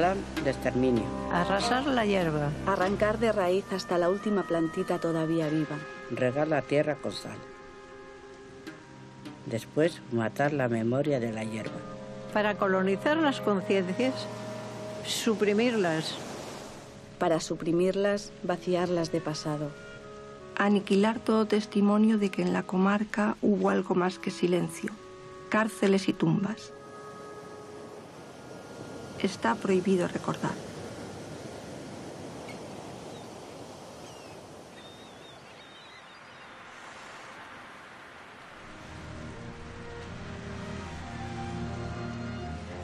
plan de exterminio. Arrasar la hierba. Arrancar de raíz hasta la última plantita todavía viva. Regar la tierra con sal. Después, matar la memoria de la hierba. Para colonizar las conciencias, suprimirlas. Para suprimirlas, vaciarlas de pasado. Aniquilar todo testimonio de que en la comarca hubo algo más que silencio, cárceles y tumbas. Está prohibido recordar.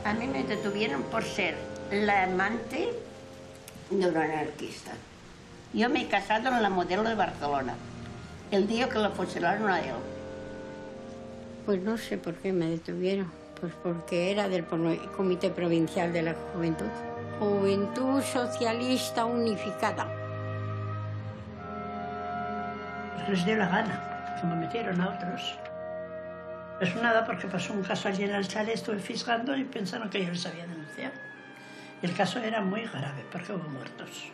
A mí me detuvieron por ser la amante de un anarquista. Yo me he casado en la Modelo de Barcelona, el día que lo fusilaron a él. Pues no sé por qué me detuvieron. Pues porque era del Comité Provincial de la Juventud. Juventud Socialista Unificada. Les dio la gana, como metieron a otros. Es nada porque pasó un caso allí en el chalet, estuve fisgando y pensaron que yo les había denunciado. El caso era muy grave porque hubo muertos.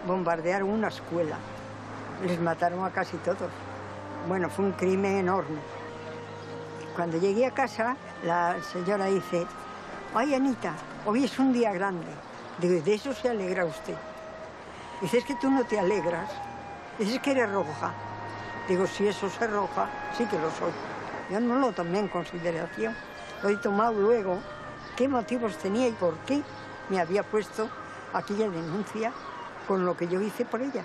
Bombardearon una escuela, les mataron a casi todos. Bueno, fue un crimen enorme. Cuando llegué a casa, la señora dice, ay, Anita, hoy es un día grande. Digo, ¿de eso se alegra usted? Dice, es que tú no te alegras, dices que eres roja. Digo, si eso es roja, sí que lo soy. Yo no lo tomé en consideración. Lo he tomado luego, qué motivos tenía y por qué me había puesto aquella denuncia con lo que yo hice por ella.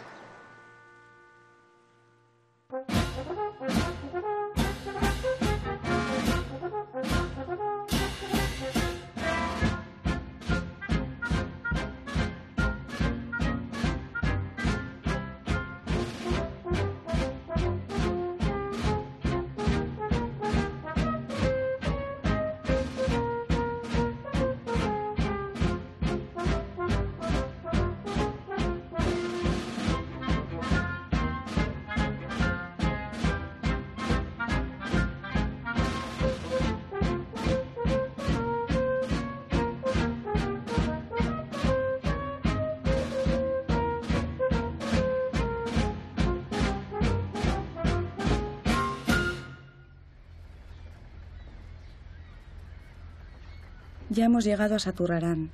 Ya hemos llegado a Saturrarán,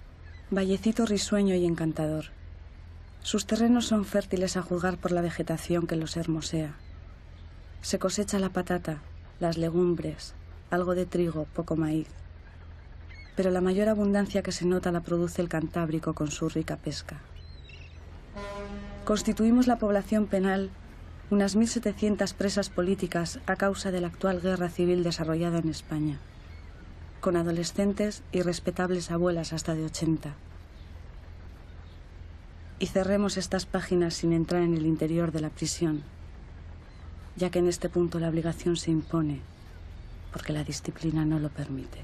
vallecito risueño y encantador. Sus terrenos son fértiles a juzgar por la vegetación que los hermosea. Se cosecha la patata, las legumbres, algo de trigo, poco maíz. Pero la mayor abundancia que se nota la produce el Cantábrico con su rica pesca. Constituimos la población penal unas 1.700 presas políticas a causa de la actual guerra civil desarrollada en España, con adolescentes y respetables abuelas hasta de 80. Y cerremos estas páginas sin entrar en el interior de la prisión, ya que en este punto la obligación se impone, porque la disciplina no lo permite.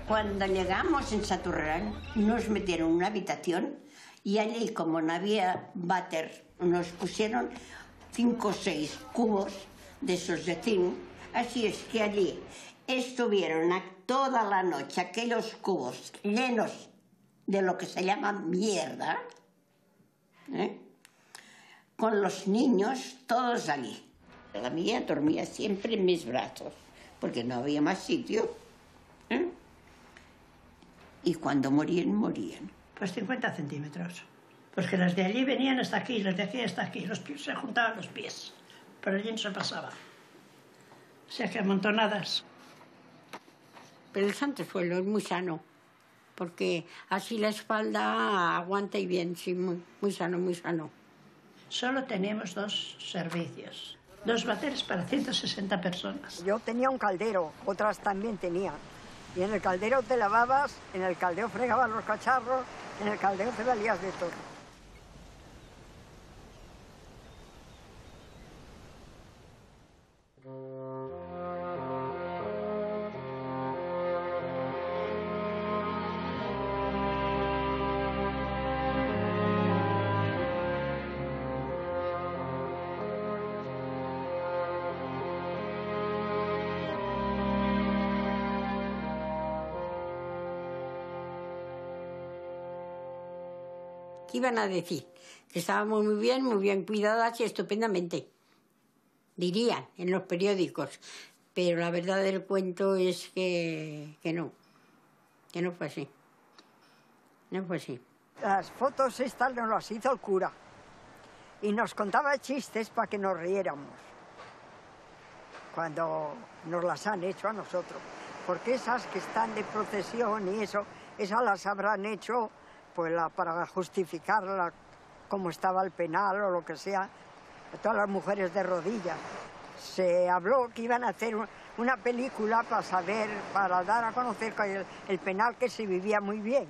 Cuando llegamos en Saturrarán, nos metieron en una habitación y allí, como no había váter, nos pusieron 5 o 6 cubos de esos de zinc. Así es que allí estuvieron toda la noche aquellos cubos llenos de lo que se llama mierda, con los niños todos allí. La mía dormía siempre en mis brazos, porque no había más sitio. Y cuando morían, morían. Pues 50 centímetros. Porque las de allí venían hasta aquí, las de aquí hasta aquí. Los pies, se juntaban los pies. Pero allí no se pasaba. O sea que amontonadas. Pero el santo suelo es muy sano, porque así la espalda aguanta y bien, sí, muy sano, muy sano. Solo teníamos 2 servicios. 2 váteres para 160 personas. Yo tenía un caldero, otras también tenían. Y en el caldero te lavabas, en el caldero fregabas los cacharros, en el caldero te valías de todo. iban a decir? Que estábamos muy bien cuidadas y estupendamente. Dirían en los periódicos. Pero la verdad del cuento es que no fue así. No fue así. Las fotos estas nos las hizo el cura y nos contaba chistes para que nos riéramos cuando nos las han hecho a nosotros. Porque esas que están de procesión y eso, esas las habrán hecho pues para justificar cómo estaba el penal o lo que sea, todas las mujeres de rodillas. Se habló que iban a hacer una película para dar a conocer el penal, que se vivía muy bien.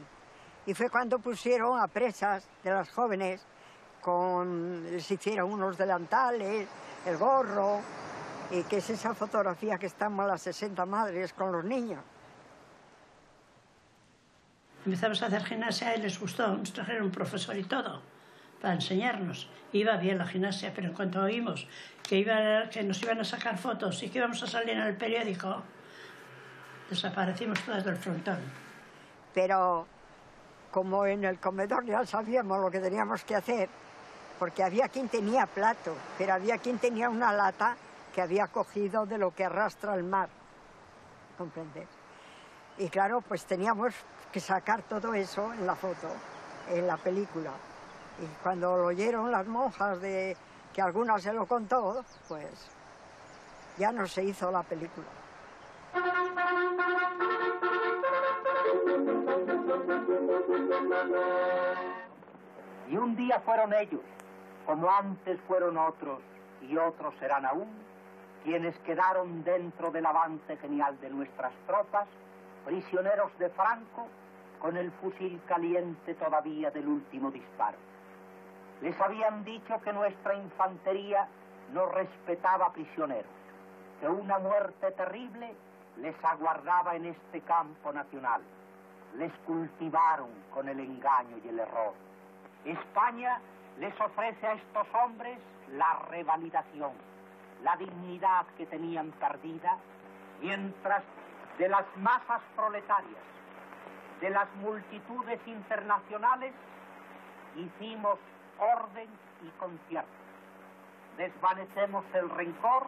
Y fue cuando pusieron a presas de las jóvenes, les hicieron unos delantales, el gorro, y que es esa fotografía que estamos las 60 madres con los niños. Empezamos a hacer gimnasia y les gustó, nos trajeron un profesor y todo, para enseñarnos. Iba bien la gimnasia, pero en cuanto oímos que nos iban a sacar fotos y que íbamos a salir en el periódico, desaparecimos todas del frontón. Pero como en el comedor ya sabíamos lo que teníamos que hacer, porque había quien tenía plato, pero había quien tenía una lata que había cogido de lo que arrastra el mar, ¿comprendes? Y claro, pues teníamos que sacar todo eso en la foto, en la película. Y cuando lo oyeron las monjas, que alguna se lo contó, pues ya no se hizo la película. Y un día fueron ellos, como antes fueron otros, y otros serán aún, quienes quedaron dentro del avance genial de nuestras tropas, prisioneros de Franco, con el fusil caliente todavía del último disparo. Les habían dicho que nuestra infantería no respetaba prisioneros, que una muerte terrible les aguardaba en este campo nacional. Les cultivaron con el engaño y el error. España les ofrece a estos hombres la revalidación, la dignidad que tenían perdida, mientras de las masas proletarias, de las multitudes internacionales, hicimos orden y concierto. Desvanecemos el rencor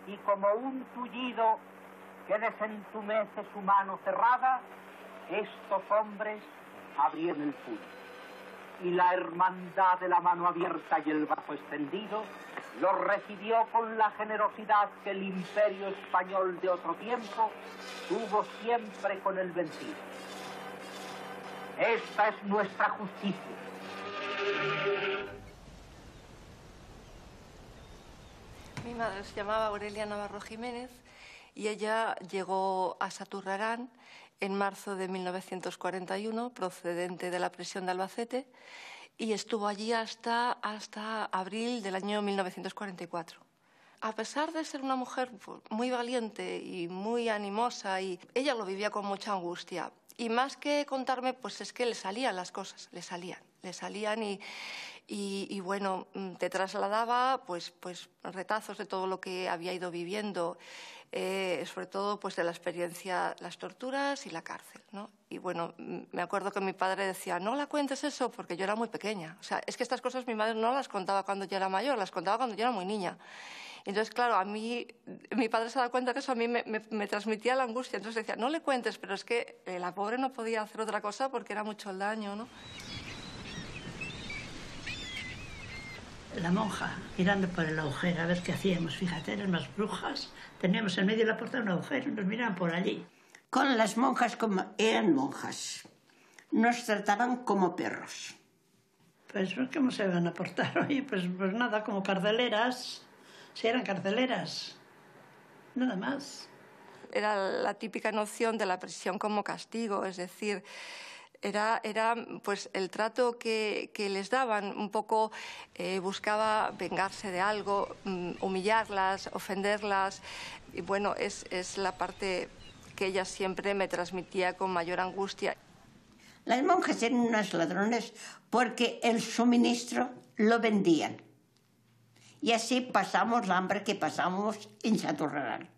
y como un tullido que desentumece su mano cerrada, estos hombres abrieron el puño. Y la hermandad de la mano abierta y el brazo extendido los recibió con la generosidad que el imperio español de otro tiempo tuvo siempre con el vencido. Esta es nuestra justicia. Mi madre se llamaba Aurelia Navarro Jiménez y ella llegó a Saturrarán en marzo de 1941, procedente de la prisión de Albacete, y estuvo allí hasta abril del año 1944. A pesar de ser una mujer muy valiente y muy animosa, y ella lo vivía con mucha angustia. Y más que contarme, pues es que le salían las cosas, le salían y bueno, te trasladaba pues retazos de todo lo que había ido viviendo, sobre todo pues de la experiencia, las torturas y la cárcel, ¿no? Y bueno, me acuerdo que mi padre decía, no la cuentes eso, porque yo era muy pequeña. O sea, es que estas cosas mi madre no las contaba cuando yo era mayor, las contaba cuando yo era muy niña. Entonces, claro, a mí, mi padre se da cuenta que eso a mí me transmitía la angustia. Entonces decía, no le cuentes, pero es que la pobre no podía hacer otra cosa porque era mucho el daño, ¿no? La monja, mirando por el agujero a ver qué hacíamos. Fíjate, eran unas brujas. Teníamos en medio de la puerta un agujero y nos miraban por allí. Con las monjas, como eran monjas, nos trataban como perros. Pues, ¿cómo se van a portar? Oye, pues nada, como carceleras. Si eran carceleras, nada más. Era la típica noción de la prisión como castigo, es decir, era pues el trato que les daban, un poco buscaba vengarse de algo, humillarlas, ofenderlas, y bueno, es la parte que ella siempre me transmitía con mayor angustia. Las monjas eran unas ladrones porque el suministro lo vendían. Y así pasamos la hambre que pasamos en Saturrarán.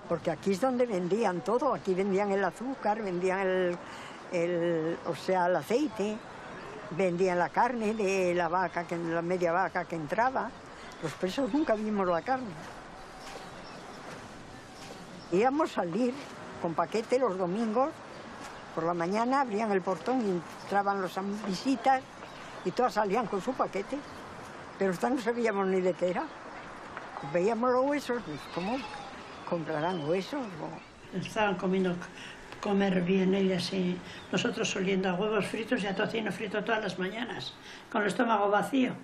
Porque aquí es donde vendían todo. Aquí vendían el azúcar, vendían el aceite. vendían la carne de la vaca, la media vaca que entraba. Los presos nunca vimos la carne. Íbamos a salir con paquete los domingos. Por la mañana abrían el portón y entraban las visitas y todas salían con su paquete. Pero no sabíamos ni de qué era. Veíamos los huesos, pues ¿cómo comprarán huesos? Estaban comer bien ellas y nosotros oliendo a huevos fritos y a tocino frito todas las mañanas, con el estómago vacío.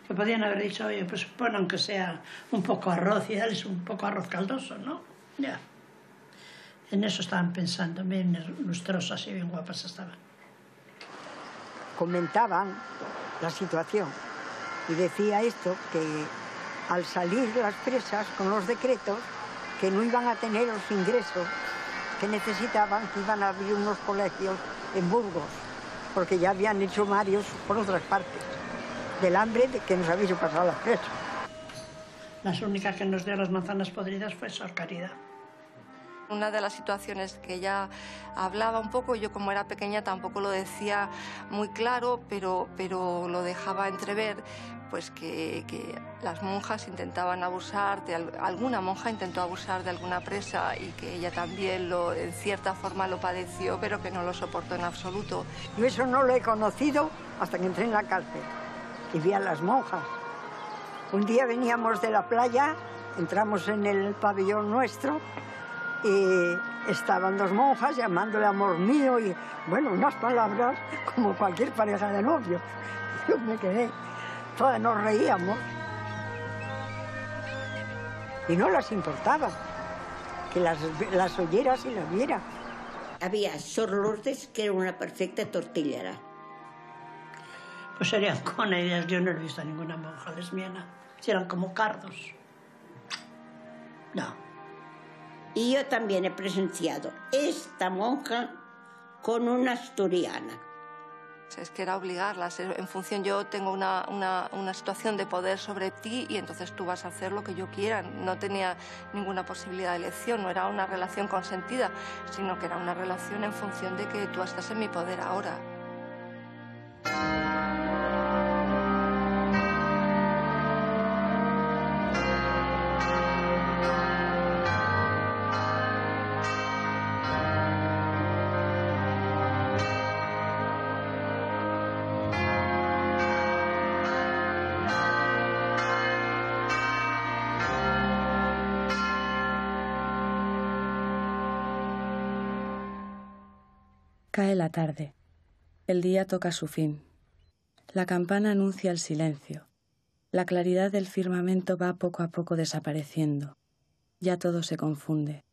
Que podían haber dicho, oye, pues pon aunque sea un poco arroz y darles un poco arroz caldoso, ¿no? Ya. En eso estaban pensando, bien lustrosas y bien guapas estaban. Comentaban la situación y decía esto, que al salir las presas con los decretos, que no iban a tener los ingresos que necesitaban, que iban a abrir unos colegios en Burgos, porque ya habían hecho varios por otras partes, del hambre que nos había pasado las presas. Las únicas que nos dio las manzanas podridas fue Sor Caridad. Una de las situaciones que ella hablaba un poco, yo como era pequeña tampoco lo decía muy claro, pero lo dejaba entrever, pues que las monjas intentaban abusar, alguna monja intentó abusar de alguna presa y que ella también en cierta forma lo padeció, pero que no lo soportó en absoluto. Yo eso no lo he conocido hasta que entré en la cárcel y vi a las monjas. Un día veníamos de la playa, entramos en el pabellón nuestro y estaban dos monjas llamándole amor mío y, bueno, unas palabras como cualquier pareja de novios. Yo me quedé, todas nos reíamos y no las importaba que las oyeras y las viera. Había Sor Lourdes, que era una perfecta tortillera. Pues serían con ellas, yo no he visto a ninguna monja lesbiana, eran como cardos. No. Y yo también he presenciado esta monja con una asturiana. Es que era obligarlas, en función, yo tengo una situación de poder sobre ti y entonces tú vas a hacer lo que yo quiera. No tenía ninguna posibilidad de elección, no era una relación consentida, sino que era una relación en función de que tú estás en mi poder ahora. Cae la tarde. El día toca su fin. La campana anuncia el silencio. La claridad del firmamento va poco a poco desapareciendo. Ya todo se confunde.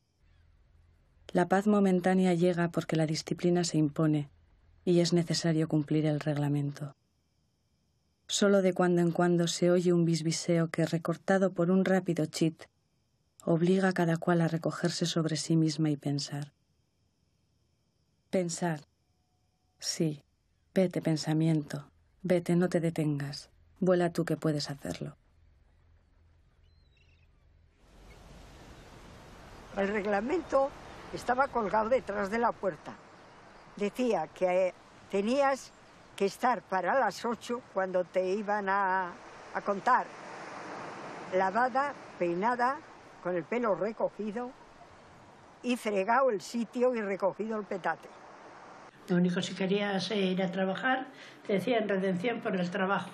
La paz momentánea llega porque la disciplina se impone y es necesario cumplir el reglamento. Solo de cuando en cuando se oye un bisbiseo que, recortado por un rápido chit, obliga a cada cual a recogerse sobre sí misma y pensar. Pensar. Sí, vete, pensamiento. Vete, no te detengas. Vuela tú que puedes hacerlo. El reglamento estaba colgado detrás de la puerta. Decía que tenías que estar para las 8 cuando te iban a contar. Lavada, peinada, con el pelo recogido y fregado el sitio y recogido el petate. Lo único, si querías ir a trabajar, te decían redención por el trabajo.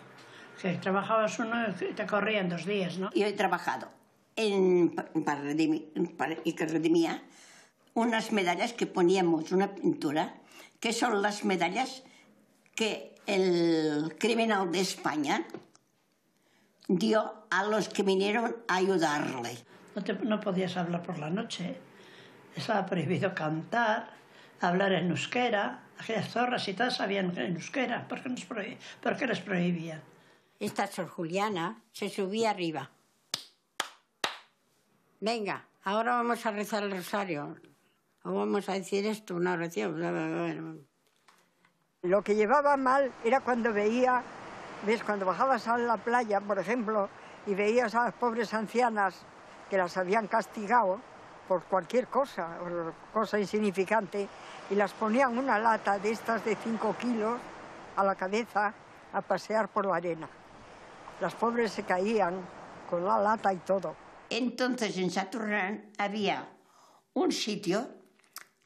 Que trabajabas uno y te corrían 2 días, ¿no? Yo he trabajado para redimía unas medallas que poníamos, una pintura, que son las medallas que el criminal de España dio a los que vinieron a ayudarle. No podías hablar por la noche. Estaba prohibido cantar, hablar en euskera. Aquellas zorras y tal sabían en euskera. ¿Por qué les prohibían? Esta Sor Juliana se subía arriba. Venga, ahora vamos a rezar el rosario. O vamos a decir esto, una oración. Lo que llevaba mal era cuando veía, cuando bajabas a la playa, por ejemplo, y veías a las pobres ancianas que las habían castigado por cualquier cosa, o cosa insignificante, y las ponían una lata de estas de 5 kilos a la cabeza a pasear por la arena. Las pobres se caían con la lata y todo. Entonces en Saturrán había un sitio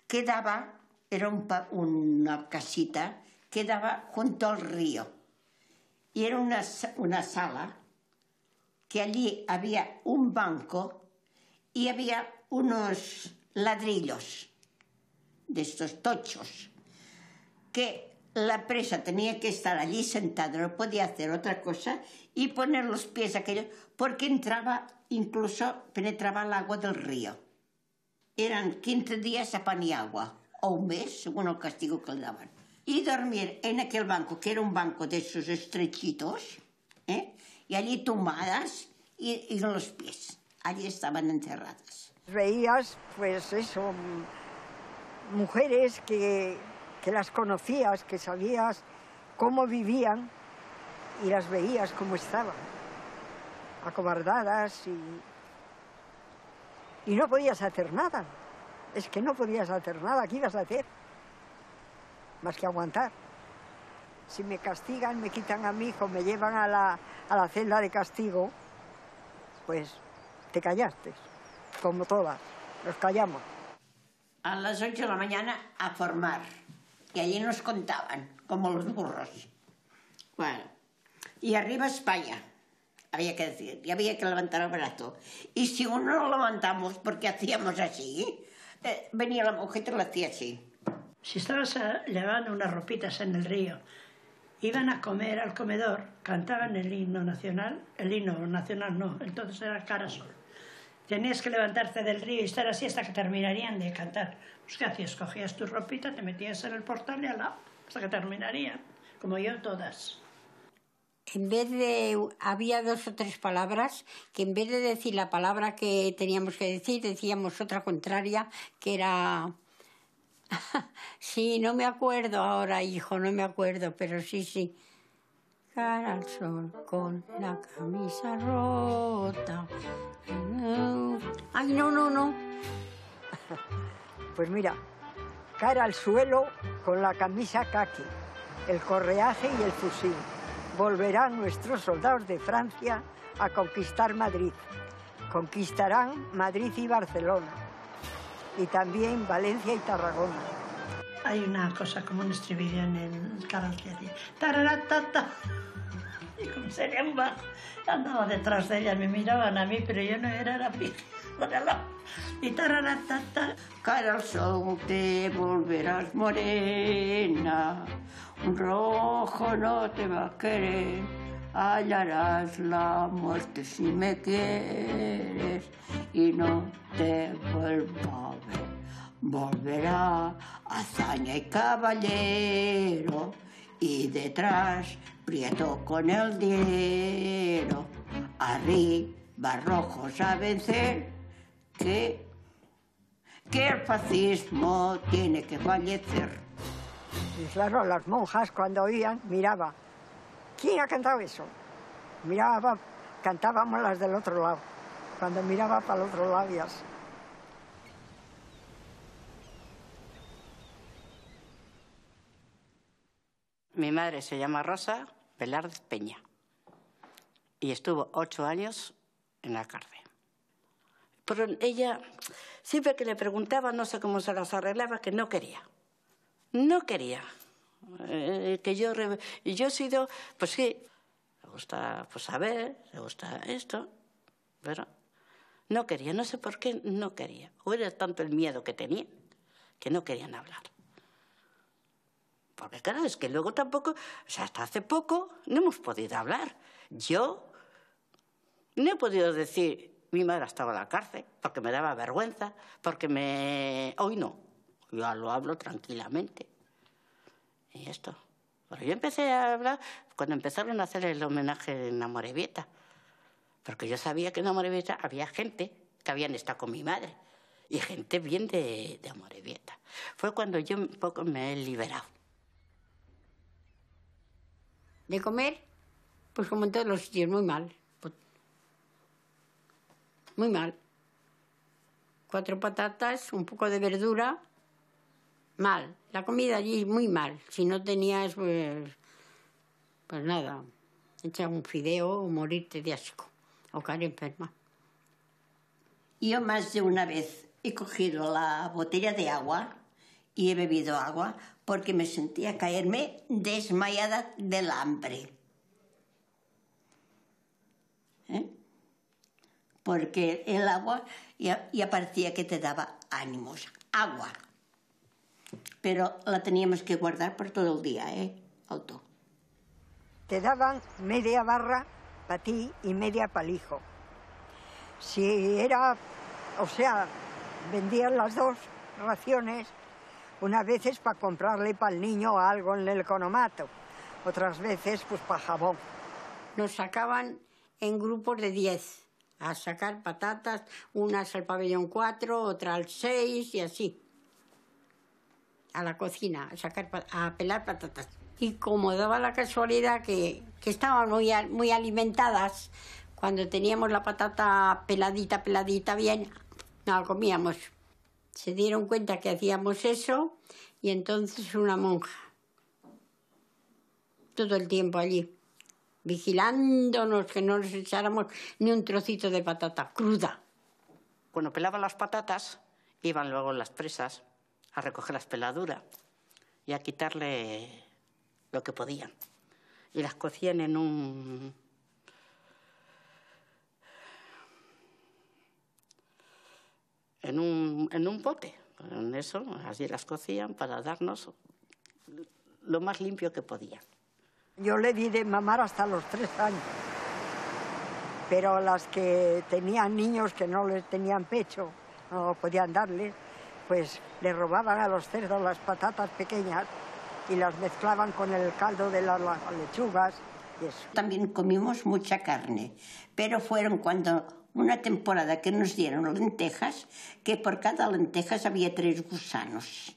que daba, era una casita que daba junto al río. Y era una sala que allí había un banco y había unos ladrillos de estos tochos, que la presa tenía que estar allí sentada, no podía hacer otra cosa, y poner los pies aquellos, porque entraba, incluso penetraba el agua del río. Eran 15 días a pan y agua, o un mes, según el castigo que le daban. Y dormir en aquel banco, que era un banco de esos estrechitos, y allí tumbadas y los pies. Allí estaban encerradas. Veías, pues eso, mujeres que las conocías, que sabías cómo vivían y las veías cómo estaban, acobardadas y no podías hacer nada. Es que no podías hacer nada. ¿Qué ibas a hacer? Más que aguantar. Si me castigan, me quitan a mi hijo, me llevan a la celda de castigo, pues te callaste, como todas, nos callamos. A las 8 de la mañana a formar, y allí nos contaban, como los burros. Bueno, y arriba España, había que decir, y había que levantar el brazo. Y si uno lo levantamos porque hacíamos así, venía la mujer y lo hacía así. Si estabas lavando unas ropitas en el río, iban a comer al comedor, cantaban el himno nacional no, entonces era Cara Sol. Tenías que levantarte del río y estar así hasta que terminarían de cantar. Pues ¿qué hacías? Cogías tu ropita, te metías en el portal y al lado, hasta que terminarían, como yo todas. En vez de... había 2 o 3 palabras que en vez de decir la palabra que teníamos que decir, decíamos otra contraria, que era... sí, no me acuerdo ahora, hijo, no me acuerdo, pero sí. Cara al sol con la camisa rota. Ay, no. Pues mira, cara al suelo con la camisa caqui, el correaje y el fusil. Volverán nuestros soldados de Francia a conquistar Madrid. Conquistarán Madrid y Barcelona. Y también Valencia y Tarragona. Hay una cosa como un estribillo en el canal que decía tararatata. Y como sería un bajo, andaba detrás de ella, me miraban a mí, pero yo no era la pija. Y tararatata. Cara al sol te volverás morena, un rojo no te va a querer, hallarás la muerte si me quieres y no te vuelva a ver. Volverá hazaña y caballero y detrás Prieto con el dinero, arriba rojos a vencer, que el fascismo tiene que fallecer. Y claro, las monjas cuando oían, miraba. ¿Quién ha cantado eso? Miraba, cantábamos las del otro lado. Cuando miraba para el otro lado, ya sé. Mi madre se llama Rosa Velarde Peña y estuvo 8 años en la cárcel. Pero ella, siempre que le preguntaba, no sé cómo se las arreglaba, que no quería. No quería. Que yo he sido, pues sí, me gusta pues saber, me gusta esto, pero no quería, no sé por qué no quería. O era tanto el miedo que tenían, que no querían hablar. Porque claro, es que luego tampoco, o sea, hasta hace poco no hemos podido hablar. Yo no he podido decir, mi madre estaba en la cárcel, porque me daba vergüenza, porque hoy no, yo lo hablo tranquilamente. Y esto. Pero yo empecé a hablar cuando empezaron a hacer el homenaje en Amorebieta, porque yo sabía que en Amorebieta había gente que habían estado con mi madre, y gente bien de Amorebieta. Fue cuando yo un poco me he liberado. De comer, pues como en todos los sitios, muy mal. Muy mal. 4 patatas, un poco de verdura, mal. La comida allí muy mal. Si no tenías, pues, Pues nada, echar un fideo o morirte de asco o caer enferma. Yo más de una vez he cogido la botella de agua y he bebido agua porque me sentía caerme desmayada del hambre. Porque el agua ya parecía que te daba ánimos. Agua. Pero la teníamos que guardar por todo el día, Auto. Te daban media barra para ti y media para el hijo. Si era, o sea, vendían las dos raciones, unas veces para comprarle para el niño algo en el economato, otras veces pues para jabón. Nos sacaban en grupos de 10 a sacar patatas, unas al pabellón 4, otra al 6 y así. A la cocina, a pelar patatas. Y como daba la casualidad que estaban muy alimentadas, cuando teníamos la patata peladita bien, no la comíamos. Se dieron cuenta que hacíamos eso y entonces una monja, todo el tiempo allí, vigilándonos que no nos echáramos ni un trocito de patata cruda. Cuando pelaban las patatas, iban luego las presas a recoger las peladuras y a quitarle lo que podían. Y las cocían en un pote. En eso, así las cocían para darnos lo más limpio que podían. Yo le di de mamar hasta los 3 años. Pero las que tenían niños que no les tenían pecho, no podían darles, pues le robaban a los cerdos las patatas pequeñas y las mezclaban con el caldo de las lechugas y eso. También comimos mucha carne, pero fueron cuando una temporada que nos dieron lentejas, que por cada lentejas había 3 gusanos.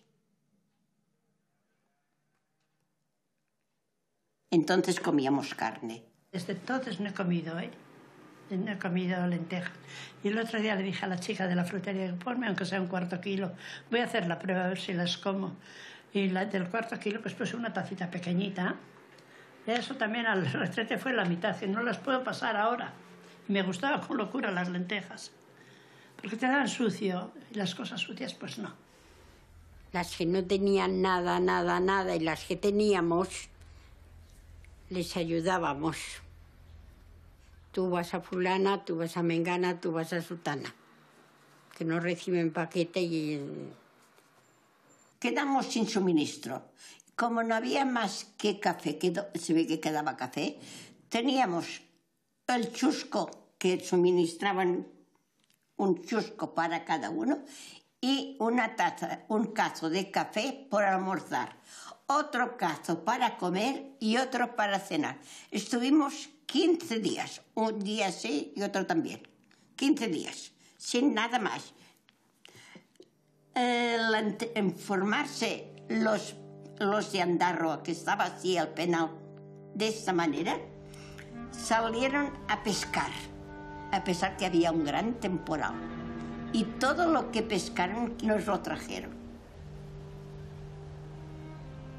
Entonces comíamos carne. Desde entonces no he comido, No he comido lentejas. Y el otro día le dije a la chica de la frutería, ponme aunque sea un cuarto kilo. Voy a hacer la prueba a ver si las como. Y del cuarto kilo pues puse una tacita pequeñita. Eso también al retrete fue la mitad, que no las puedo pasar ahora. Y me gustaba con locura las lentejas. Porque te dan sucio y las cosas sucias pues no. Las que no tenían nada y las que teníamos, les ayudábamos. Tú vas a fulana, tú vas a mengana, tú vas a sutana. Que no reciben paquete y... Quedamos sin suministro. Como no había más que café, se ve que quedaba café, teníamos el chusco, que suministraban un chusco para cada uno, y una taza, un cazo de café por almorzar, otro cazo para comer y otro para cenar. Estuvimos 15 días, un día sí y otro también. 15 días, sin nada más. En formarse los de Andarroa, que estaba así el penal de esta manera, salieron a pescar, a pesar que había un gran temporal. Y todo lo que pescaron nos lo trajeron.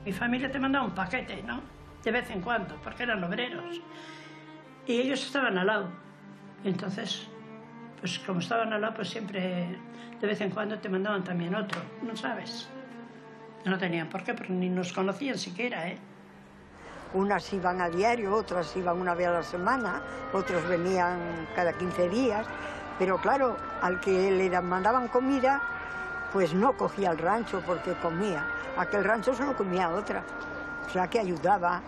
Mi familia te mandaba un paquete, ¿no? De vez en cuando, porque eran obreros. Y ellos estaban al lado. Entonces, pues como estaban al lado, pues siempre, de vez en cuando te mandaban también otro, ¿no sabes? No tenían por qué, porque ni nos conocían siquiera, Unas iban a diario, otras iban una vez a la semana, otros venían cada 15 días. Pero claro, al que le mandaban comida, pues no cogía el rancho porque comía. Aquel rancho solo comía otra. O sea que ayudaba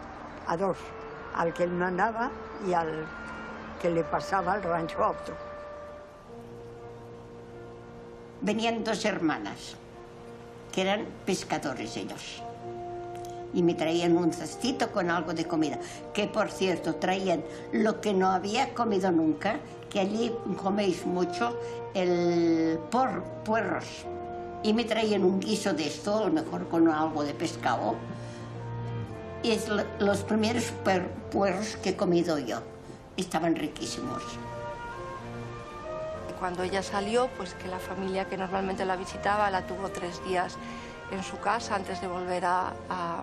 a 2, al que le mandaba y al que le pasaba el rancho a otro. Venían 2 hermanas, que eran pescadores ellos. Y me traían un cestito con algo de comida, que por cierto traían lo que no había comido nunca, que allí coméis mucho, el puerros. Y me traían un guiso de esto, a lo mejor con algo de pescado. Y es los primeros puerros que he comido yo. Estaban riquísimos. Cuando ella salió, pues que la familia que normalmente la visitaba la tuvo 3 días en su casa antes de volver a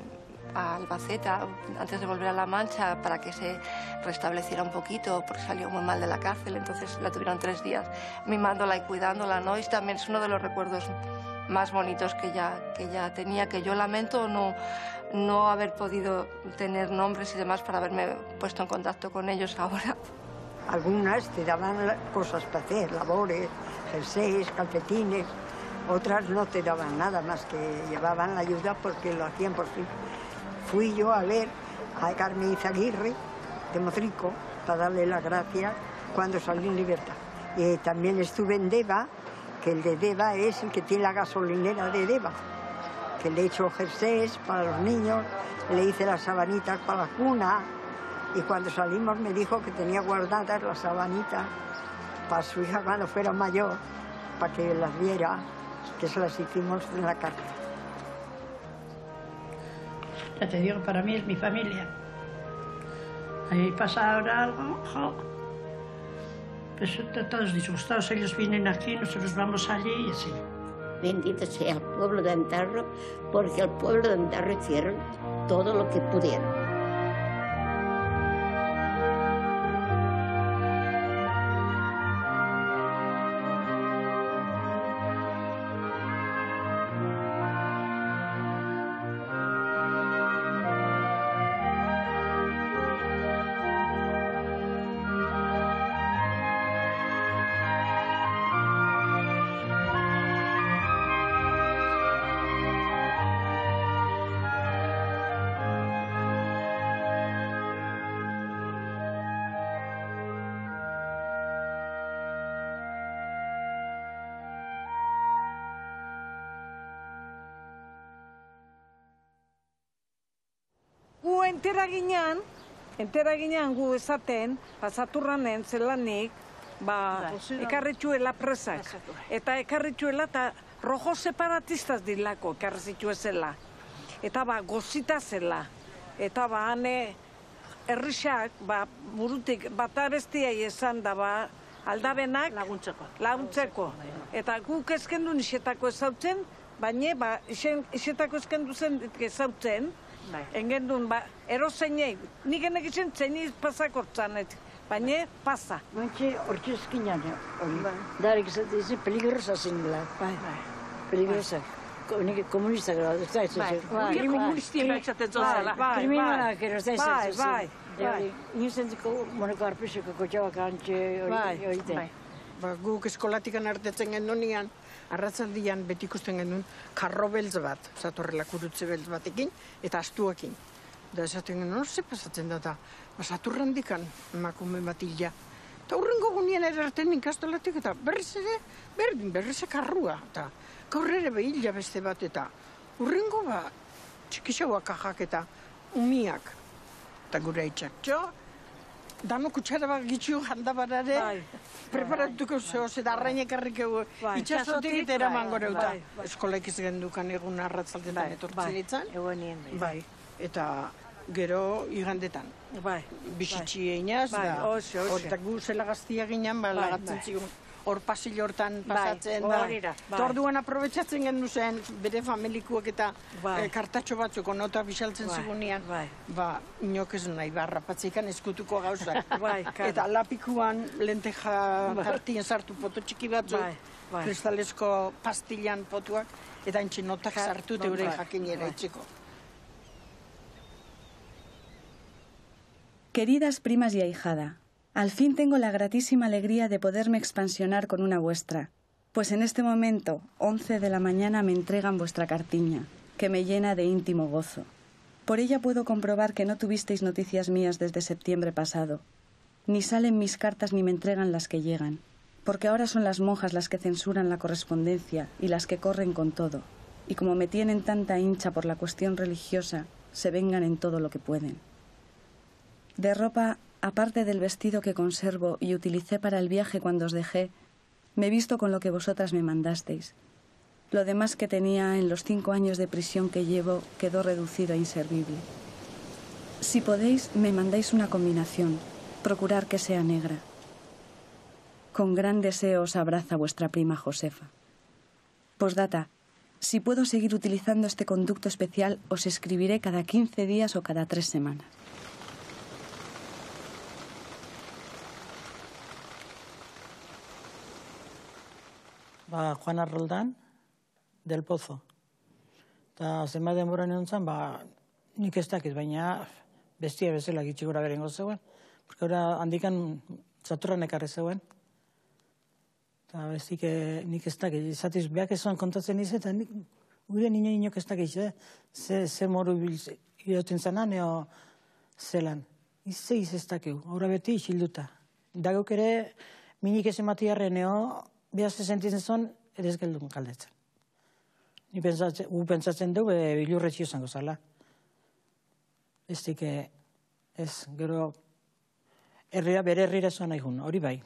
a Albacete antes de volver a La Mancha para que se restableciera un poquito porque salió muy mal de la cárcel, entonces la tuvieron 3 días mimándola y cuidándola, ¿no? Y también es uno de los recuerdos más bonitos que ella tenía, que yo lamento no haber podido tener nombres y demás para haberme puesto en contacto con ellos ahora. Algunas te daban cosas para hacer, labores, jerseys, calcetines. Otras no te daban nada más que llevaban la ayuda porque lo hacían por sí. Fui yo a ver a Carmen Izaguirre de Motrico para darle las gracias cuando salí en libertad. Y también estuve en Deva, que el de Deva es el que tiene la gasolinera de Deva, que le he hecho jerseys para los niños, le hice las sabanitas para la cuna y cuando salimos me dijo que tenía guardadas las sabanitas para su hija cuando fuera mayor, para que las viera, que se las hicimos en la cárcel. Ya te digo, para mí es mi familia. Ahí pasa ahora algo, jo. Pues todos disgustados, ellos vienen aquí, nosotros vamos allí y así. Bendito sea el pueblo de Antarro, porque el pueblo de Antarro hicieron todo lo que pudieron. Entera ginean gu esaten, Saturranen zelanik, ekarritxuela presak. Eta ekarritxuela eta rojo separatistas dilako ekarritxuezela. Eta gozita zela. Eta hane herrixak, burutik bat abestiai esan da aldabenak laguntzeko. Eta guk eskendu nixetako ezautzen, baina isetako eskendu zen ezautzen, engendun, erozeinei, nik enek izan zeini pasakortzan, baina pasa. Mantxe, hortxe eskinan, hori. Darek izan, peligrosa zinela. Peligrosa. Komunistak gara, ez da ez ez. Komunistia etxaten zozela. Kriminalak ero, ez da ez ez. Inozentziko, moneko arpeseko kotxabak antxe hori den. Guk eskolatikan artetzen gendunean, arratzaldian beti ikusten genuen karro beltz bat, Satorrela kurutze beltz batekin, eta astuakin. Da esaten genuen, ze pasatzen da, Saturrandikan emakume bat hila. Eta hurrengo gunean erarten ikastolatik, eta berriz ere karrua. Eta gaur ere behila beste bat, eta hurrengo txikixauak kajak eta umiak. Eta gure itxak, dano kutsara bat gitxu handabarare, preparatuko zehoz, eta arrainek harrikeu itxasotik eta eraman gore eta eskolaik ez gendukan egun arratzaldetan etortzen ditzan. Eta gero igandetan. Bizitxi einaz, eta gu zela gaztia ginen, lagatzen zigun hor pasillo hortan pasatzen. Eta orduan aprobetsatzen gendu zen bere familikuak eta kartatxo batzuk onota bisaltzen zigunean. Inok ez nahi barrapatzekan eskutuko gauzak. Eta lapikuan lenteja jartien sartu poto txiki batzuk, kristalesko pastillan potuak, eta entxe notak sartu teure jakinera itxeko. Queridas primas y ahijada, al fin tengo la gratísima alegría de poderme expansionar con una vuestra, pues en este momento, 11 de la mañana, me entregan vuestra cartiña, que me llena de íntimo gozo. Por ella puedo comprobar que no tuvisteis noticias mías desde septiembre pasado. Ni salen mis cartas ni me entregan las que llegan, porque ahora son las monjas las que censuran la correspondencia y las que corren con todo, y como me tienen tanta hincha por la cuestión religiosa, se vengan en todo lo que pueden. De ropa, aparte del vestido que conservo y utilicé para el viaje cuando os dejé, me he visto con lo que vosotras me mandasteis. Lo demás que tenía en los 5 años de prisión que llevo quedó reducido a inservible. Si podéis, me mandáis una combinación, procurar que sea negra. Con gran deseo os abraza vuestra prima Josefa. Postdata, Si puedo seguir utilizando este conducto especial, os escribiré cada 15 días o cada 3 semanas. Juana Roldán, del Pozo. Eta zenbat denbora nintzen, nik ez dakit, baina bestia bezala gitxi gora berengo zegoen. Porque handikan zaturran ekarri zegoen. Eta bestik nik ez dakit, izatiz behak esan kontatzen izan, eta gure inok ez dakit, ze moru bilotin zanan, eo zelan. Izeiz ez dakit, aurra beti isilduta. Dagok ere, minik ez ematiarren, eo, behaz sentitzen zuen, edez geldun kaldetzen. Ni pentsatzen du, bilurretxio zango zala. Bestik ez, gero, bere herrira zoan nahi hori bai.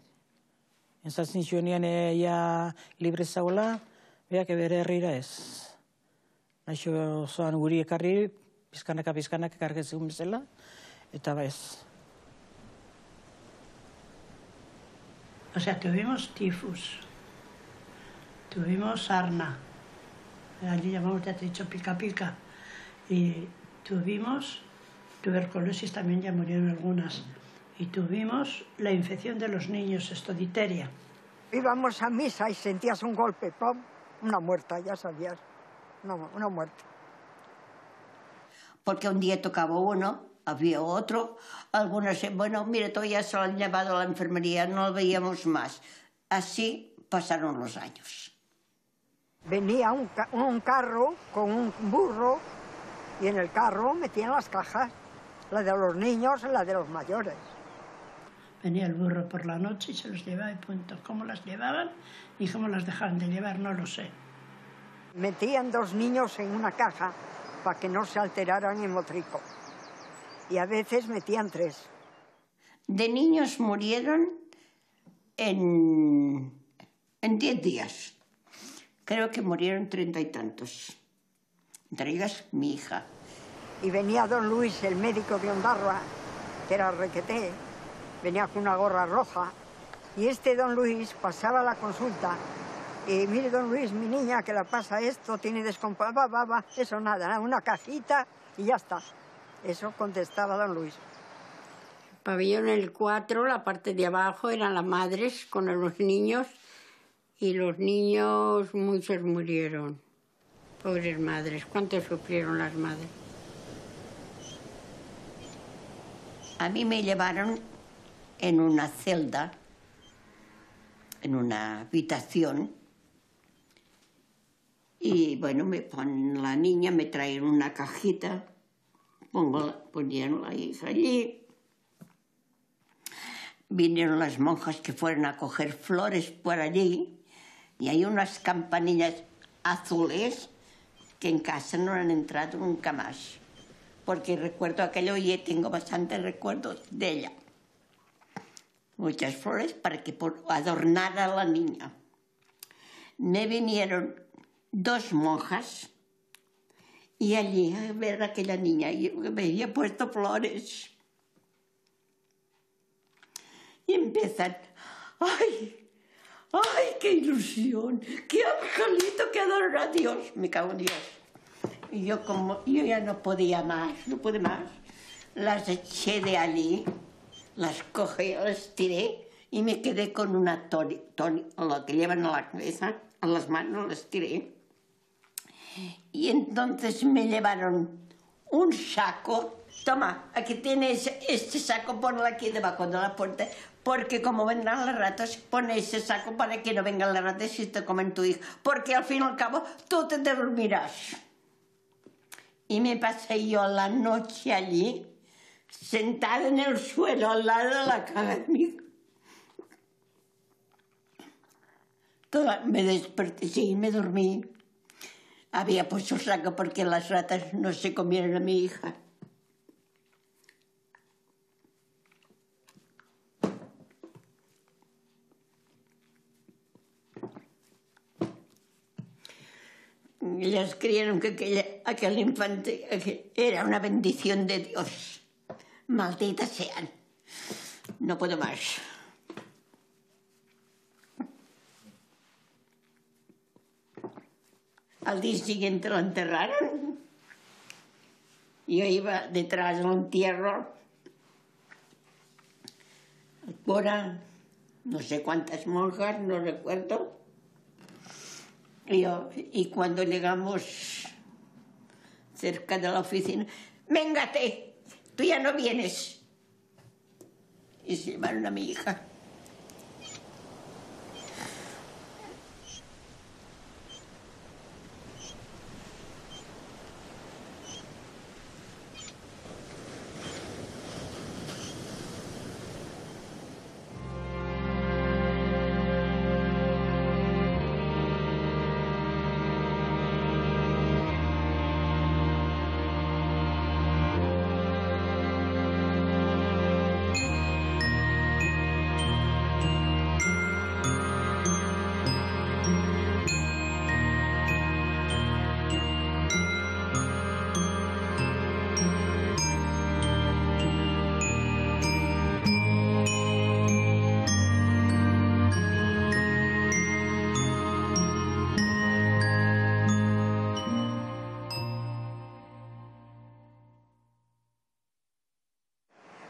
Entzatzen zionean ea libre zagoela, behak bere herrira ez. Naixo zoan guri ekarri, pizkanaka ekargetzen bezala, eta ez. O sea, tuvimos tifus, tuvimos sarna, allí llamamos, ya te he dicho, pica pica, y tuvimos tuberculosis, también ya murieron algunas, y tuvimos la infección de los niños, estoditeria. Íbamos a misa y sentías un golpe, ¡pum! Una muerta, ya sabías, una muerta. Porque un día tocaba uno, había otro, algunos, bueno, mire, todavía se lo han llevado a la enfermería, no lo veíamos más. Así pasaron los años. Venía un carro con un burro y en el carro metían las cajas, la de los niños y la de los mayores. Venía el burro por la noche y se los llevaba y punto. ¿Cómo las llevaban y cómo las dejaban de llevar? No lo sé. Metían 2 niños en una caja para que no se alteraran el motrico. Y a veces metían 3. De niños murieron en 10 días. Creo que murieron 30 y tantos. Entre ellas mi hija. Y venía don Luis, el médico de Ondarroa, que era requeté, venía con una gorra roja. Y este don Luis pasaba la consulta. Y mire, don Luis, mi niña, que la pasa esto, tiene descompuesto, eso nada, una cajita y ya está. Eso contestaba don Luis. Pabellón el 4, la parte de abajo, eran las madres con los niños. Y los niños, muchos murieron. Pobres madres, ¿cuánto sufrieron las madres? A mí me llevaron en una celda, en una habitación, y bueno, me ponen la niña, me traen una cajita, ponían la hija allí. Vinieron las monjas que fueron a coger flores por allí, y hay unas campanillas azules que en casa no han entrado nunca más. Porque recuerdo aquello y tengo bastantes recuerdos de ella. Muchas flores para que adornar a la niña. Me vinieron 2 monjas y allí a ver a aquella niña y me había puesto flores. Y empiezan, ¡ay! ¡Ay, qué ilusión! ¡Qué angelito que adora a Dios! Me cago en Dios. Y yo ya no podía más, no pude más, las eché de allí, las cogí, las tiré y me quedé con una lo que llevan a la cabeza, a las manos, las tiré. Y entonces me llevaron un saco. Toma, aquí tienes este saco, ponlo aquí debajo de la puerta, porque como vendrán las ratas, pon ese saco para que no vengan las ratas y te comen tu hijo, porque al fin y al cabo tú te dormirás. Y me pasé yo la noche allí, sentada en el suelo al lado de la cama de mi hijo. Me desperté, sí, me dormí. Había puesto el saco porque las ratas no se comieron a mi hija. Ellas creyeron que aquel infante era una bendición de Dios. Malditas sean. No puedo más. Al día siguiente lo enterraron. Yo iba detrás del entierro. El cura, no sé cuántas monjas, no recuerdo. Y cuando llegamos cerca de la oficina, ¡véngate! Tú ya no vienes. Y se llevaron a mi hija.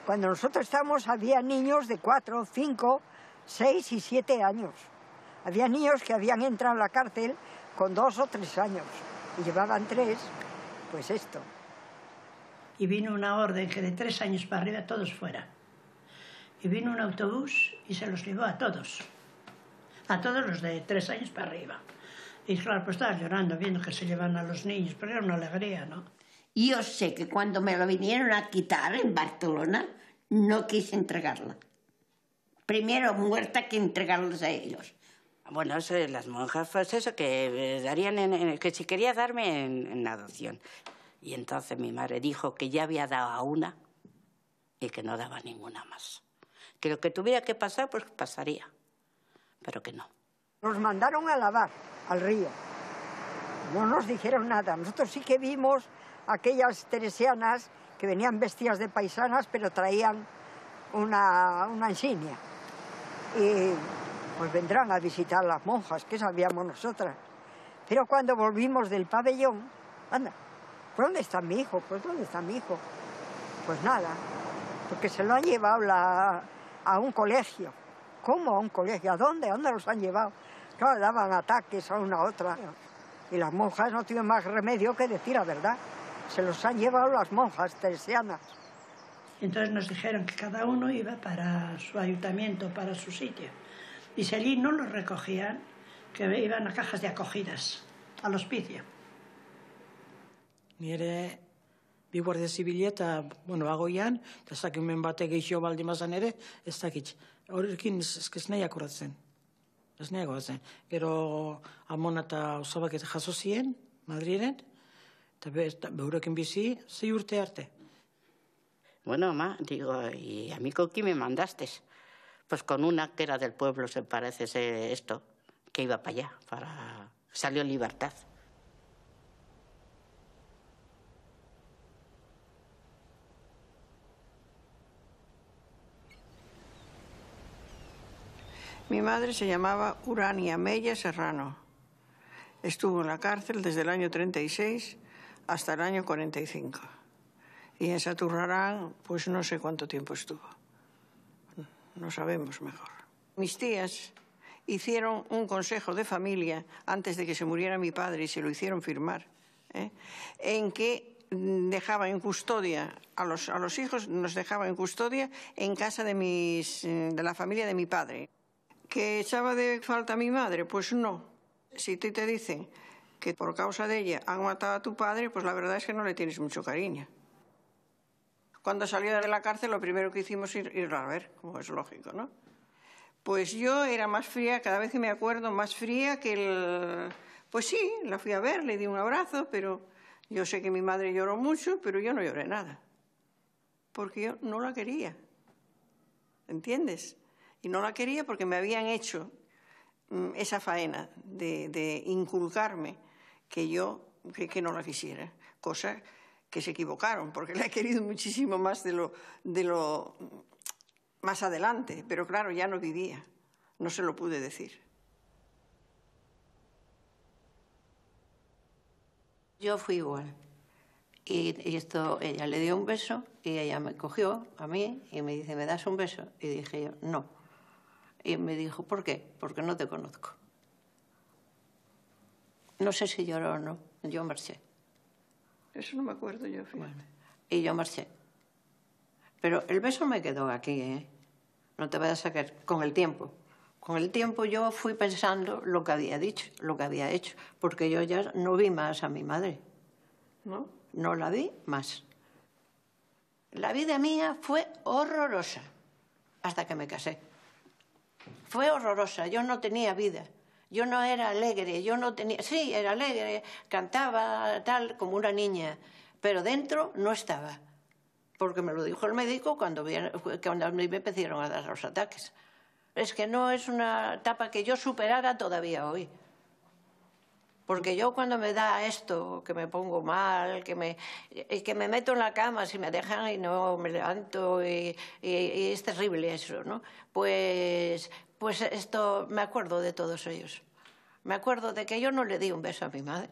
Cuando nosotros estábamos había niños de 4, 5, 6 y 7 años. Había niños que habían entrado a la cárcel con 2 o 3 años y llevaban 3, pues esto. Y vino una orden que de 3 años para arriba todos fuera. Y vino un autobús y se los llevó a todos los de 3 años para arriba. Y claro, pues estaba llorando viendo que se llevan a los niños, pero era una alegría, ¿no? Yo sé que cuando me lo vinieron a quitar en Barcelona, no quise entregarla. Primero muerta que entregarlos a ellos. Bueno, eso, las monjas, pues eso, que darían que si quería darme en adopción. Y entonces mi madre dijo que ya había dado a una y que no daba ninguna más. Que lo que tuviera que pasar, pues pasaría, pero que no. Nos mandaron a lavar al río. No nos dijeron nada. Nosotros sí que vimos aquellas teresianas que venían vestidas de paisanas, pero traían una insignia. Y pues vendrán a visitar las monjas, que sabíamos nosotras. Pero cuando volvimos del pabellón, anda, ¿por dónde está mi hijo? Pues ¿dónde está mi hijo? Pues nada, porque se lo han llevado a un colegio. ¿Cómo a un colegio? ¿A dónde? ¿A dónde los han llevado? Claro, daban ataques a una a otra. Y las monjas no tienen más remedio que decir la verdad. Se los han llevado las monjas teresianas. Entonces nos dijeron que cada uno iba para su ayuntamiento, para su sitio. Y si allí no los recogían, que iban a cajas de acogidas, al hospicio. Nire bi guardia zibila eta, bueno, bagoian, eta zakimen batek gehiago baldin bazan ere, ez dakit. Horrekin ez nahi akoratzen. Ez nahi akoratzen. Gero Amona eta Osabak eta jaso ziren, Madrilen, eta beurekin bizi, 6 urte arte. Bueno, mamá, digo, ¿y a mí con quién me mandaste? Pues con una que era del pueblo, se parece esto, que iba para allá, salió en libertad. Mi madre se llamaba Urania Mella Serrano. Estuvo en la cárcel desde el año 36 hasta el año 45. Y en Saturrarán, pues no sé cuánto tiempo estuvo. No sabemos mejor. Mis tías hicieron un consejo de familia antes de que se muriera mi padre y se lo hicieron firmar, en que dejaba en custodia a los hijos, nos dejaba en custodia en casa de la familia de mi padre. ¿Que echaba de falta a mi madre? Pues no. Si te dicen que por causa de ella han matado a tu padre, pues la verdad es que no le tienes mucho cariño. Cuando salió de la cárcel, lo primero que hicimos es ir a ver, como es lógico, ¿no? Pues yo era más fría, cada vez que me acuerdo, más fría que el... Pues sí, la fui a ver, le di un abrazo, pero yo sé que mi madre lloró mucho, pero yo no lloré nada. Porque yo no la quería. ¿Entiendes? Y no la quería porque me habían hecho esa faena de inculcarme que yo que no la quisiera. Cosa que se equivocaron, porque la he querido muchísimo más de lo más adelante. Pero claro, ya no vivía, no se lo pude decir. Yo fui igual. Y esto, ella le dio un beso y ella me cogió a mí y me dice, ¿me das un beso? Y dije yo, no. Y me dijo, ¿por qué? Porque no te conozco. No sé si lloró o no. Yo marché. Eso no me acuerdo yo, fíjate. Bueno, y yo marché. Pero el beso me quedó aquí, ¿eh? No te vayas a sacar. Con el tiempo. Con el tiempo yo fui pensando lo que había dicho, lo que había hecho. Porque yo ya no vi más a mi madre. ¿No? No la vi más. La vida mía fue horrorosa hasta que me casé. Fue horrorosa. Yo no tenía vida. Yo no era alegre. Yo no tenía... Sí, era alegre. Cantaba tal como una niña. Pero dentro no estaba. Porque me lo dijo el médico cuando me empezaron a dar los ataques. Es que no es una etapa que yo superara todavía hoy. Porque yo cuando me da esto, que me pongo mal, que me meto en la cama si me dejan y no me levanto, y es terrible eso, ¿no? Pues esto, me acuerdo de todos ellos. Me acuerdo de que yo no le di un beso a mi madre.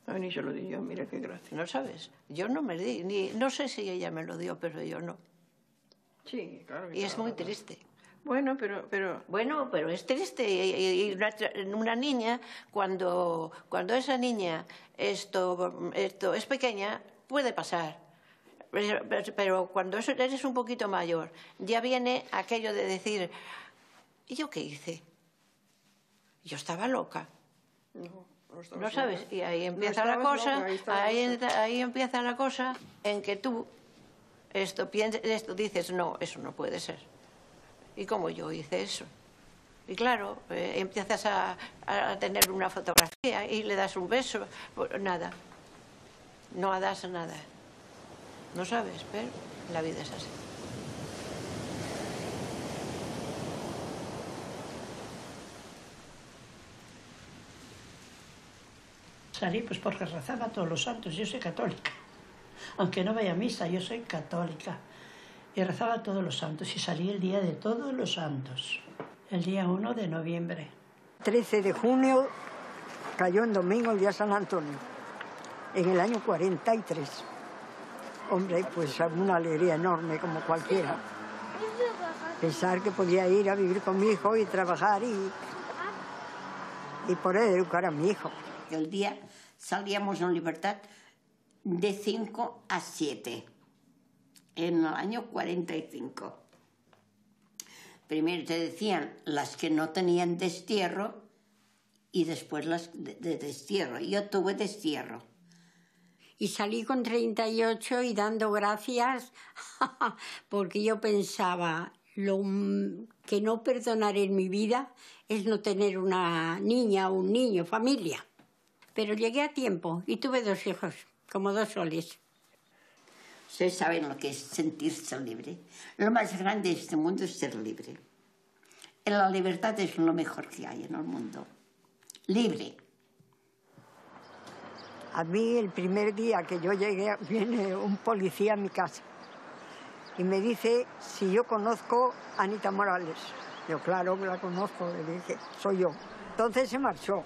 Ay, ni se lo di yo, mira qué gracia. ¿No sabes? Yo no me di, no sé si ella me lo dio, pero yo no. Sí, claro. Y es muy triste. Bueno, pero... Bueno, pero es triste. Y una niña, cuando esa niña esto es pequeña, puede pasar. Pero cuando eres un poquito mayor, ya viene aquello de decir, ¿y yo qué hice? Yo estaba loca. ¿No sabes? Y ahí empieza la cosa, ahí empieza la cosa en que tú esto dices, no, eso no puede ser. ¿Y cómo yo hice eso? Y claro, empiezas a tener una fotografía y le das un beso. Pues nada. No das nada. No sabes, pero la vida es así. Salí pues porque rezaba todos los santos. Yo soy católica. Aunque no vaya a misa, yo soy católica. Y rezaba todos los santos y salí el día de todos los santos, el día 1 de noviembre. 13 de junio cayó en domingo el día San Antonio, en el año 43. Hombre, pues una alegría enorme como cualquiera. Pensar que podía ir a vivir con mi hijo y trabajar y poder educar a mi hijo. El día salíamos en libertad de 5 a 7. En el año 45. Primero te decían las que no tenían destierro y después las de destierro. Yo tuve destierro. Y salí con 38 y dando gracias porque yo pensaba lo que no perdonaré en mi vida es no tener una niña o un niño, familia. Pero llegué a tiempo y tuve 2 hijos, como 2 soles. Ustedes saben lo que es sentirse libre. Lo más grande de este mundo es ser libre. La libertad es lo mejor que hay en el mundo. Libre. A mí el primer día que yo llegué viene un policía a mi casa y me dice si yo conozco a Anita Morales. Yo claro que la conozco, le dije, soy yo. Entonces se marchó,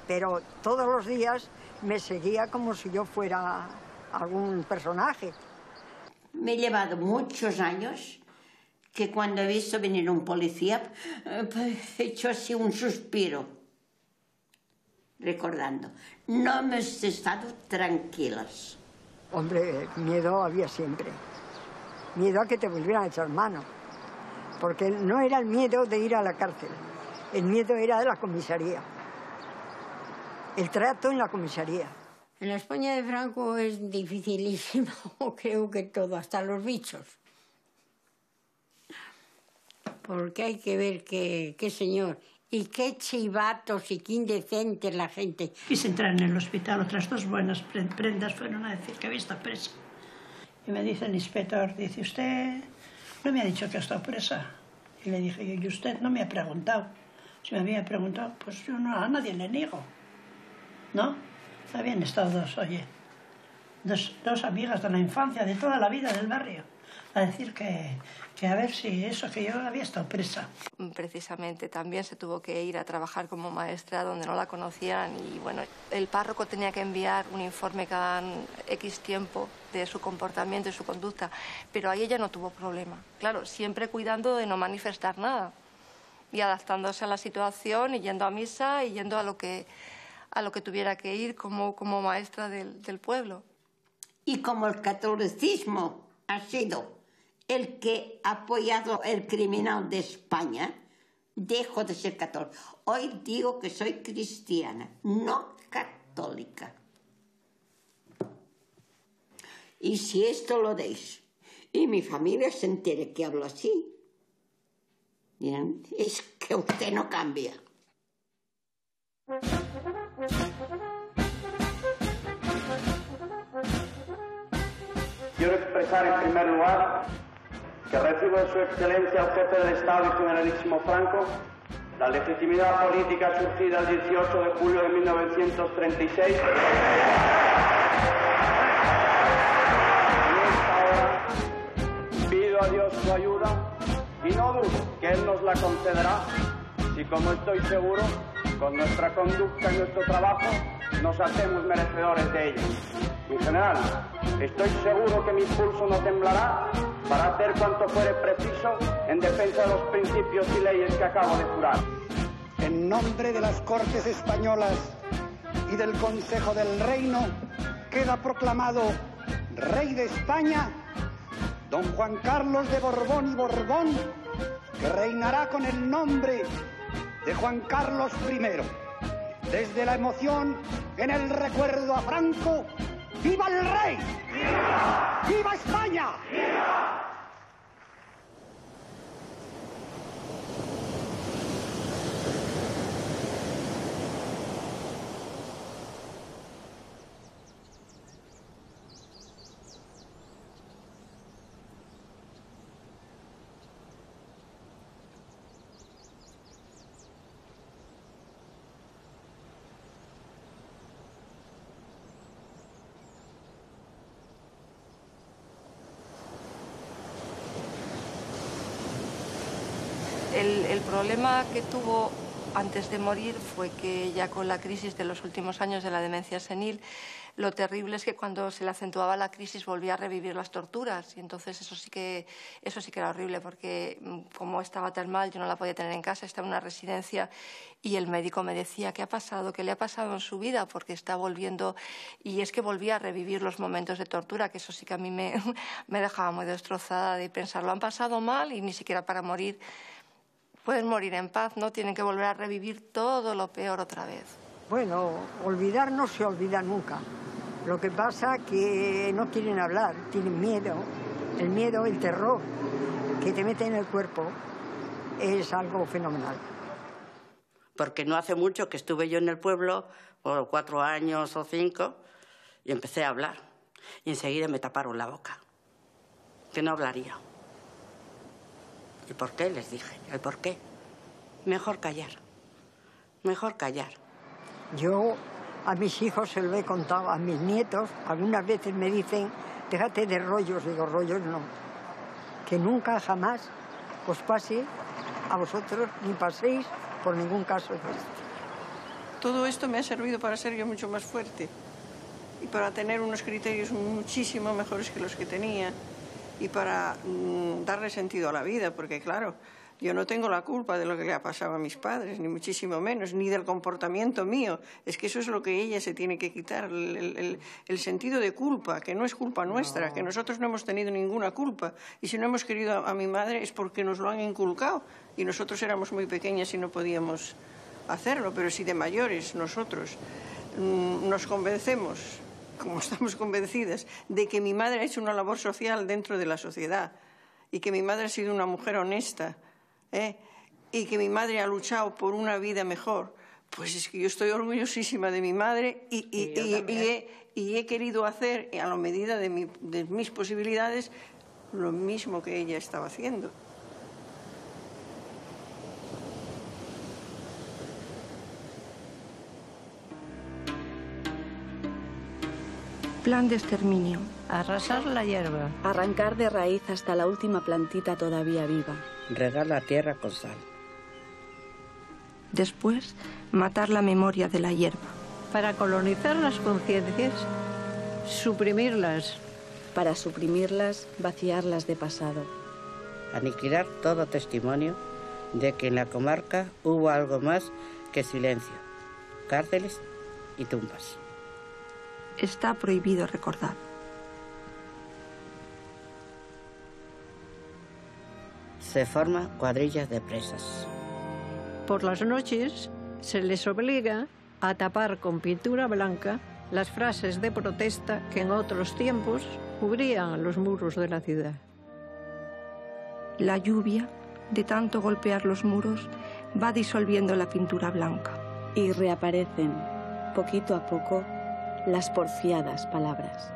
pero todos los días me seguía como si yo fuera algún personaje. Me he llevado muchos años que cuando he visto venir un policía he hecho así un suspiro, recordando. No hemos estado tranquilas. Hombre, miedo había siempre. Miedo a que te volvieran a echar mano. Porque no era el miedo de ir a la cárcel. El miedo era de la comisaría. El trato en la comisaría. En la España de Franco es dificilísimo, creo que todo, hasta los bichos. Porque hay que ver qué señor, y qué chivatos y qué indecentes la gente. Quise entrar en el hospital, otras 2 buenas prendas fueron a decir que había estado presa. Y me dice el inspector, dice, usted no me ha dicho que ha estado presa. Y le dije, y usted no me ha preguntado. Si me había preguntado, pues yo no, a nadie le niego, ¿no? Habían estado 2, oye, dos amigas de la infancia, de toda la vida del barrio. a decir que a ver si eso, que yo había estado presa. Precisamente también se tuvo que ir a trabajar como maestra donde no la conocían y bueno, el párroco tenía que enviar un informe cada X tiempo de su comportamiento y su conducta, pero ahí ella no tuvo problema. Claro, siempre cuidando de no manifestar nada y adaptándose a la situación y yendo a misa y yendo a lo que tuviera que ir como maestra del pueblo. Y como el catolicismo ha sido el que ha apoyado el criminal de España, dejo de ser católica. Hoy digo que soy cristiana, no católica. Y si esto lo deis y mi familia se entere que hablo así, dirán, es que usted no cambia. Quiero expresar en primer lugar que recibo de su excelencia el jefe del Estado y generalísimo Franco la legitimidad política surgida el 18 de julio de 1936. En esta hora pido a Dios su ayuda y no dudo que Él nos la concederá si, como estoy seguro, con nuestra conducta y nuestro trabajo nos hacemos merecedores de ella. En general, estoy seguro que mi pulso no temblará para hacer cuanto fuere preciso en defensa de los principios y leyes que acabo de jurar. En nombre de las Cortes Españolas y del Consejo del Reino, queda proclamado Rey de España, don Juan Carlos de Borbón y Borbón, que reinará con el nombre de Juan Carlos I. Desde la emoción en el recuerdo a Franco, ¡viva el rey! ¡Viva! ¡Viva España! ¡Viva! El problema que tuvo antes de morir fue que ya con la crisis de los últimos años de la demencia senil, lo terrible es que cuando se le acentuaba la crisis volvía a revivir las torturas y entonces eso sí que era horrible porque como estaba tan mal yo no la podía tener en casa, estaba en una residencia y el médico me decía ¿qué ha pasado? ¿Qué le ha pasado en su vida? Porque está volviendo y es que volvía a revivir los momentos de tortura, que eso sí que a mí me dejaba muy destrozada de pensar, lo han pasado mal y ni siquiera para morir pueden morir en paz, no tienen que volver a revivir todo lo peor otra vez. Bueno, olvidar no se olvida nunca. Lo que pasa que no quieren hablar, tienen miedo. El miedo, el terror que te mete en el cuerpo es algo fenomenal. Porque no hace mucho que estuve yo en el pueblo, por 4 años o 5, y empecé a hablar. Y enseguida me taparon la boca, que no hablaría. ¿Y por qué? Les dije. ¿El por qué? Mejor callar. Mejor callar. Yo a mis hijos se lo he contado, a mis nietos, algunas veces me dicen, déjate de rollos. Digo, rollos no. Que nunca, jamás os pase a vosotros, ni paséis por ningún caso de este. Todo esto me ha servido para ser yo mucho más fuerte y para tener unos criterios muchísimo mejores que los que tenía. Y para darle sentido a la vida, porque claro, yo no tengo la culpa de lo que le ha pasado a mis padres, ni muchísimo menos, ni del comportamiento mío. Es que eso es lo que ella se tiene que quitar, el sentido de culpa, que no es culpa nuestra, que nosotros no hemos tenido ninguna culpa. Y si no hemos querido a mi madre es porque nos lo han inculcado y nosotros éramos muy pequeñas y no podíamos hacerlo. Pero si de mayores nosotros nos convencemos, como estamos convencidas, de que mi madre ha hecho una labor social dentro de la sociedad y que mi madre ha sido una mujer honesta y que mi madre ha luchado por una vida mejor, pues es que yo estoy orgullosísima de mi madre y he querido hacer, a la medida de mis posibilidades, lo mismo que ella estaba haciendo. Plan de exterminio. Arrasar la hierba. Arrancar de raíz hasta la última plantita todavía viva. Regar la tierra con sal. Después, matar la memoria de la hierba. Para colonizar las conciencias, suprimirlas. Para suprimirlas, vaciarlas de pasado. Aniquilar todo testimonio de que en la comarca hubo algo más que silencio, cárceles y tumbas. Está prohibido recordar. Se forman cuadrillas de presas. Por las noches se les obliga a tapar con pintura blanca las frases de protesta que en otros tiempos cubrían los muros de la ciudad. La lluvia, de tanto golpear los muros, va disolviendo la pintura blanca. Y reaparecen, poquito a poco, las porfiadas palabras.